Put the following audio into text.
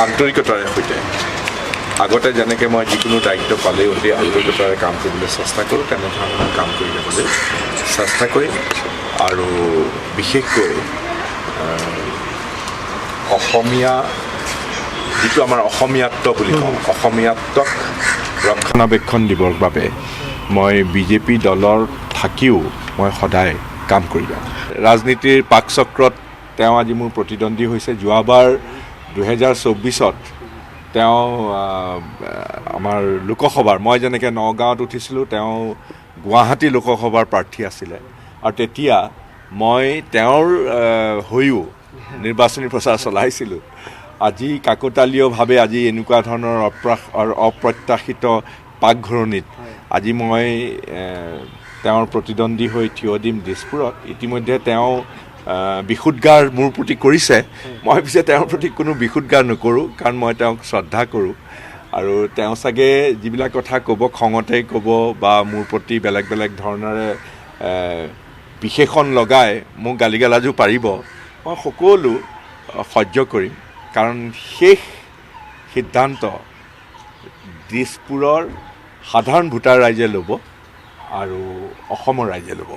আন্তৰিকতাৰে সৈতে আগতে যেনেকৈ মই যিকোনো দায়িত্ব পালেই অতি আন্তৰিকতাৰে কাম কৰিবলৈ চেষ্টা কৰোঁ, তেনেধৰণৰ কাম কৰি যাবলৈ চেষ্টা কৰিম। আৰু বিশেষকৈ অসমীয়া যিটো আমাৰ অসমীয়াত্ব বুলি কওঁ, অসমীয়াত্বক ৰক্ষণাবেক্ষণ দিবৰ বাবে মই বিজেপি দলৰ থাকিও মই সদায় কাম কৰি যাম। ৰাজনীতিৰ পাকচক্ৰত তেওঁ আজি মোৰ প্ৰতিদ্বন্দ্বী হৈছে। যোৱাবাৰ 2024-ত তেওঁ আমাৰ লোকসভাৰ, মই যেনেকৈ নগাঁৱত উঠিছিলোঁ, তেওঁ গুৱাহাটী লোকসভাৰ প্ৰাৰ্থী আছিলে। আৰু তেতিয়া মই তেওঁৰ হৈও নিৰ্বাচনী প্ৰচাৰ চলাইছিলোঁ। আজি কাকতালীয়ভাৱে আজি এনেকুৱা ধৰণৰ অপ্ৰত্যাশিত পাকঘৰণিত আজি মই তেওঁৰ প্ৰতিদ্বন্দ্বী হৈ থিয় দিম দিছপুৰত। ইতিমধ্যে তেওঁ বিশুদ্ধাৰ মোৰ প্ৰতি কৰিছে। মই পিছে তেওঁৰ প্ৰতি কোনো বিশুদ্ধাৰ নকৰোঁ, কাৰণ মই তেওঁক শ্ৰদ্ধা কৰোঁ। আৰু তেওঁ চাগে যিবিলাক কথা ক'ব, খঙতে ক'ব বা মোৰ প্ৰতি বেলেগ বেলেগ ধৰণেৰে বিশেষণ লগাই মোক গালি গালাজো পাৰিব, মই সকলো সহ্য কৰিম। কাৰণ শেষ সিদ্ধান্ত দিছপুৰৰ সাধাৰণ ভোটাৰ ৰাইজে ল'ব আৰু অসমৰ ৰাইজে ল'ব।